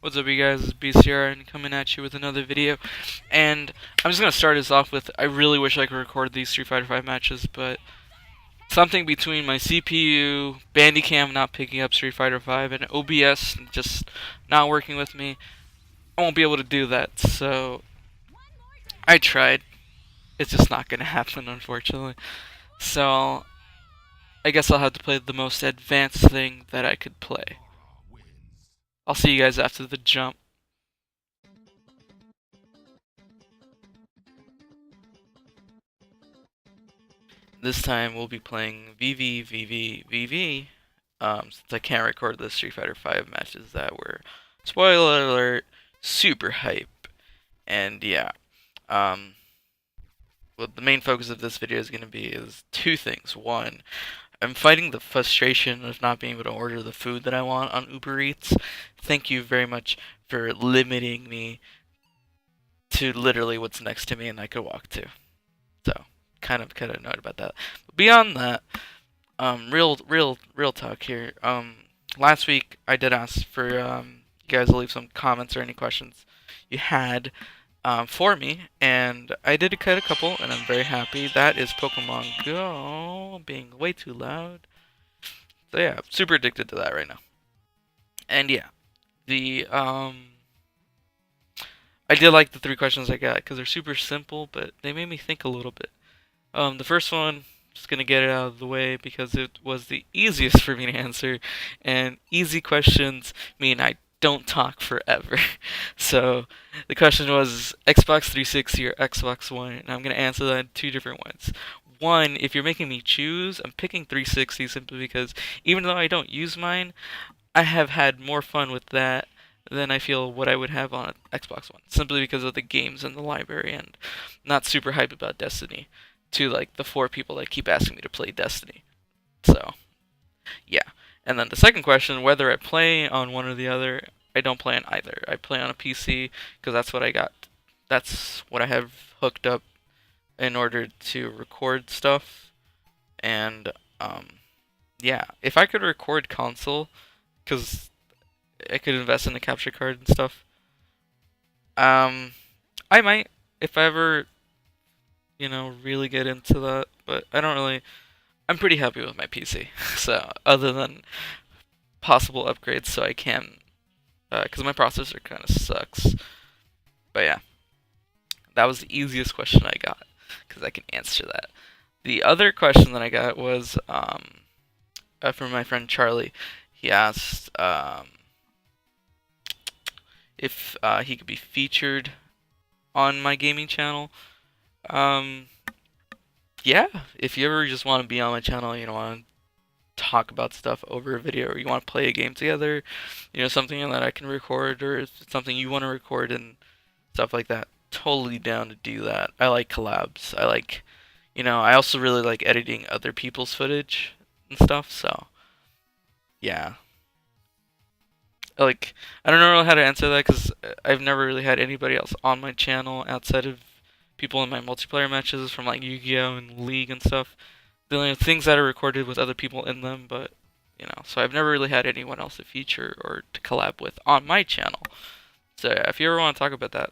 What's up, you guys? It's BCR and coming at you with another video. And I'm just gonna start this off with I really wish I could record these Street Fighter V matches, but something between my CPU, Bandicam not picking up Street Fighter V, and OBS just not working with me, I won't be able to do that. So I tried. It's just not gonna happen, unfortunately. So I guess I'll have to play the most advanced thing that I could play. I'll see you guys after the jump. This time we'll be playing VV. Since I can't record the Street Fighter V matches that were, spoiler alert, super hype. And yeah, um, what the main focus of this video is going to be is two things. One, I'm fighting the frustration of not being able to order the food that I want on Uber Eats. Thank you very much for limiting me to literally what's next to me and I could walk to. So, kind of annoyed about that. But beyond that, real talk here. Last week I did ask for you guys to leave some comments or any questions you had for me, and I did get a couple, and I'm very happy. That is Pokemon Go being way too loud. So yeah, I'm super addicted to that right now. And yeah, the I did like the three questions I got because they're super simple, but they made me think a little bit. The first one, just gonna get it out of the way because it was the easiest for me to answer, and easy questions mean I don't talk forever. So the question was Xbox 360 or Xbox One, and I'm gonna answer that in two different ones. One, if you're making me choose, I'm picking 360 simply because even though I don't use mine, I have had more fun with that than I feel what I would have on Xbox One, simply because of the games in the library and not super hype about Destiny to like the four people that keep asking me to play Destiny. So, yeah. And then the second question, whether I play on one or the other, I don't play on either. I play on a PC because that's what I got. That's what I have hooked up in order to record stuff. And yeah, if I could record console, because I could invest in a capture card and stuff. Um, I might if I ever, really get into that. But I don't really. I'm pretty happy with my PC. So other than possible upgrades, so I can, because my processor kind of sucks. But yeah, that was the easiest question I got because I can answer that. The other question that I got was from my friend Charlie. He asked if he could be featured on my gaming channel. Um, yeah, if you ever just want to be on my channel, want to talk about stuff over a video, or you want to play a game together, something that I can record, or if it's something you want to record and stuff like that, totally down to do that. I like collabs. I also really like editing other people's footage and stuff, so yeah. Like, I don't know how to answer that because I've never really had anybody else on my channel outside of people in my multiplayer matches from like Yu-Gi-Oh and League and stuff. The only things that are recorded with other people in them, but so I've never really had anyone else to feature or to collab with on my channel. So yeah, if you ever want to talk about that,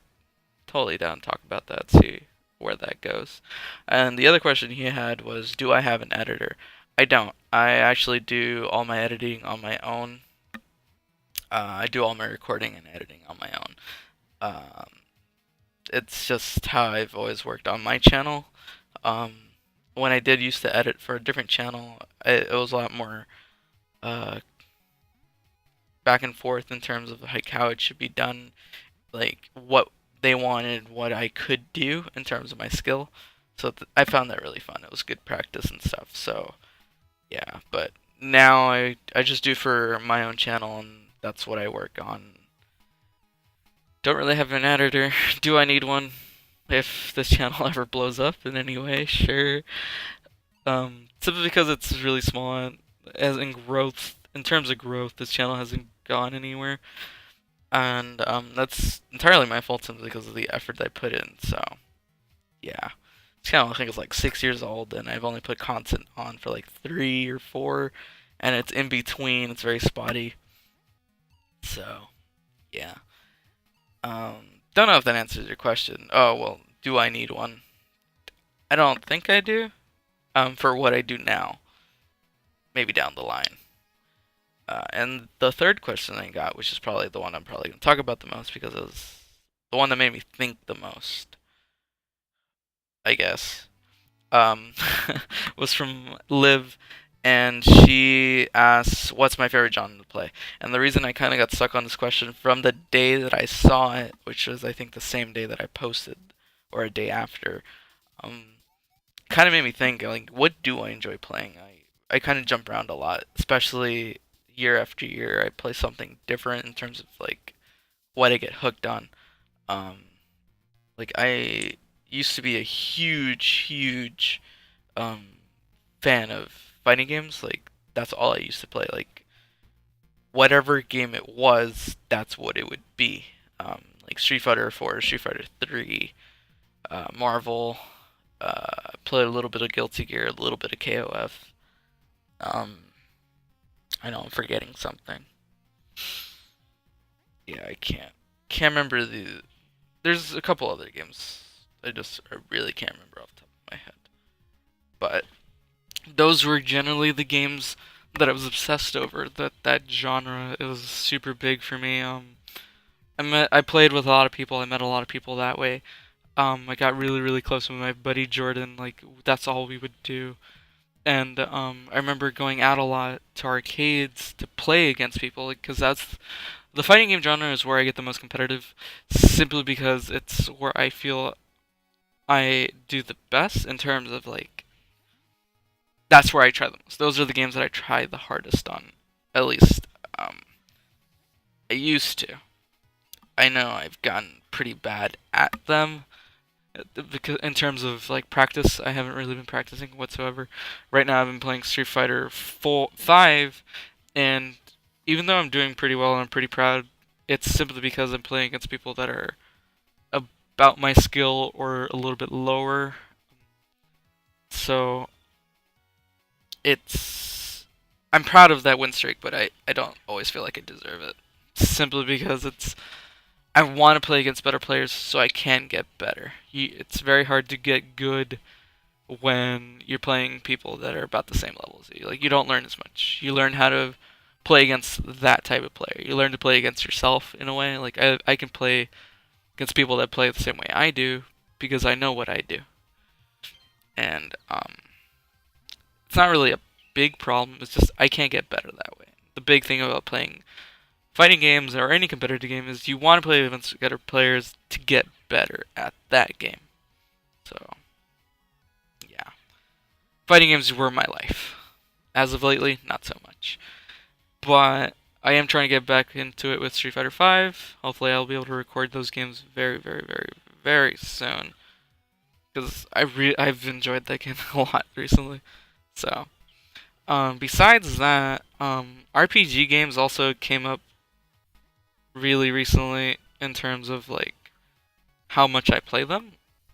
totally down to talk about that, see where that goes. And the other question he had was, do I have an editor? I don't. I actually do all my editing on my own. I do all my recording and editing on my own. Um, it's just how I've always worked on my channel. Um, when I did used to edit for a different channel, it was a lot more uh, back and forth in terms of like how it should be done, like what they wanted, what I could do in terms of my skill. So I found that really fun. It was good practice and stuff. So yeah, but now I just do for my own channel and that's what I work on. Don't really have an editor. Do I need one? If this channel ever blows up in any way, sure. Simply because it's really small, as in growth, in terms of growth, this channel hasn't gone anywhere, and that's entirely my fault simply because of the effort I put in. So yeah, this channel I think is like 6 years old, and I've only put content on for like 3 or 4, and it's in between. It's very spotty. So Yeah. Don't know if that answers your question. Oh well, do I need one? I don't think I do. For what I do now, maybe down the line. And the third question I got, which is probably the one I'm probably gonna talk about the most because it was the one that made me think the most, I guess. Um, was from Liv, and she asks, "What's my favorite genre to play?" And the reason I kind of got stuck on this question from the day that I saw it, which was I think the same day that I posted, or a day after, um, kind of made me think like, what do I enjoy playing? I kind of jump around a lot, especially year after year. I play something different in terms of like what I get hooked on. Um, like I used to be a huge um fan of fighting games. Like that's all I used to play. Like whatever game it was, that's what it would be. Like Street Fighter 4, Street Fighter 3, Marvel. Played a little bit of Guilty Gear, a little bit of KOF. Um, I know I'm forgetting something. Yeah, I can't remember the. There's a couple other games. I really can't remember off the top of my head. But those were generally the games that I was obsessed over. That genre, it was super big for me. I played with a lot of people. I met a lot of people that way. I got really close with my buddy Jordan. Like that's all we would do. And I remember going out a lot to arcades to play against people, because that's the fighting game genre is where I get the most competitive, simply because it's where I feel I do the best in terms of like that's where I try the most. Those are the games that I try the hardest on. At least um, I used to. I know I've gotten pretty bad at them because in terms of like practice, I haven't really been practicing whatsoever. Right now, I've been playing Street Fighter 5, and even though I'm doing pretty well and I'm pretty proud, it's simply because I'm playing against people that are about my skill or a little bit lower. So it's I'm proud of that win streak, but I don't always feel like I deserve it. Simply because I want to play against better players so I can get better. It's very hard to get good when you're playing people that are about the same level as you. Like you don't learn as much. You learn how to play against that type of player. You learn to play against yourself in a way. Like I can play against people that play the same way I do because I know what I do. And it's not really a big problem. It's just I can't get better that way. The big thing about playing fighting games or any competitive game is you want to play against better players to get better at that game. So yeah, fighting games were my life. As of lately, not so much. But I am trying to get back into it with Street Fighter 5. Hopefully, I'll be able to record those games very soon. Because I've enjoyed that game a lot recently. So, besides that, RPG games also came up really recently in terms of like how much I play them.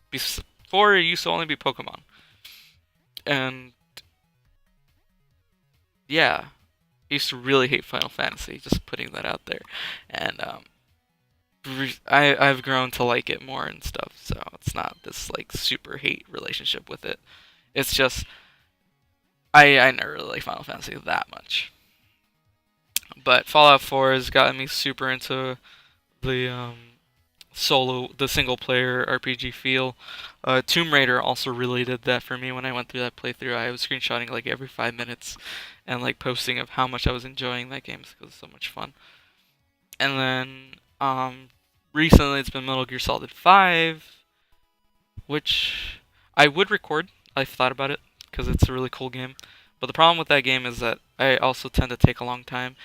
Before it used to only be Pokemon, and yeah, I used to really hate Final Fantasy. Just putting that out there, and I've grown to like it more and stuff. So it's not this like super hate relationship with it. It's just I never really like Final Fantasy that much. But Fallout 4 has gotten me super into the the single player RPG feel. Tomb Raider also really did that for me when I went through that playthrough. I was screenshotting like every 5 minutes and like posting of how much I was enjoying that game because it was so much fun. And then recently it's been Metal Gear Solid 5, which I would record. I've thought about it because it's a really cool game. But the problem with that game is that I also tend to take a long time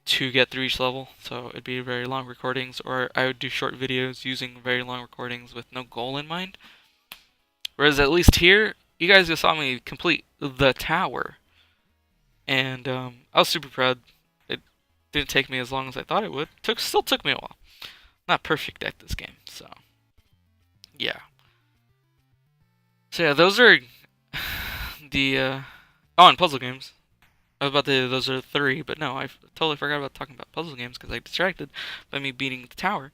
to get through each level, so it'd be very long recordings, or I would do short videos using very long recordings with no goal in mind. Whereas at least here, you guys just saw me complete the tower, and I was super proud. It didn't take me as long as I thought it would. Still took me a while. Not perfect at this game, so yeah. So yeah, those are the oh, and puzzle games. I was about to. Those are three, but no, I totally forgot about talking about puzzle games because I got distracted by me beating the tower.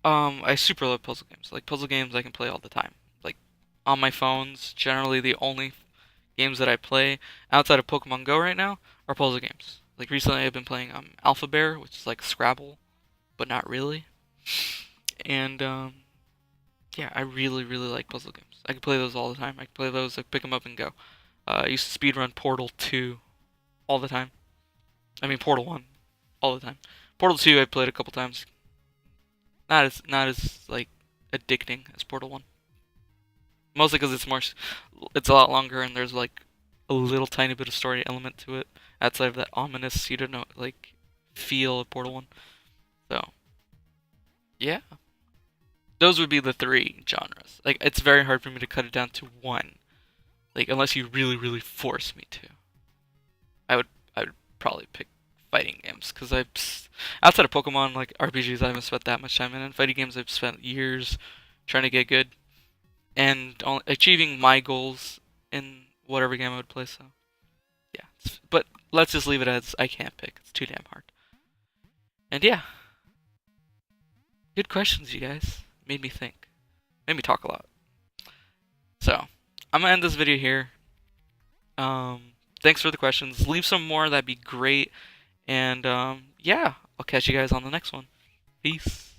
I super love puzzle games. Like puzzle games, I can play all the time. Like on my phones, generally the only games that I play outside of Pokemon Go right now are puzzle games. Like recently, I've been playing Alpha Bear, which is like Scrabble, but not really. And yeah, I really really like puzzle games. I can play those all the time. I can play those. I pick them up and go. I used to speedrun Portal 2 all the time. I mean Portal 1 all the time. Portal 2 I played a couple times. Not as like addicting as Portal 1. Mostly because it's a lot longer and there's like a little tiny bit of story element to it outside of that ominous, you don't know, like feel of Portal 1. So yeah, those would be the three genres. Like it's very hard for me to cut it down to one. Like unless you really really force me to, I would I would probably pick fighting games because outside of Pokemon like RPGs I haven't spent that much time in. And fighting games I've spent years trying to get good and achieving my goals in whatever game I would play. So yeah, but let's just leave it as I can't pick. It's too damn hard. And yeah, good questions, you guys. Made me think. Made me talk a lot. So I'm gonna end this video here. Thanks for the questions. Leave some more. That'd be great. And yeah, I'll catch you guys on the next one. Peace.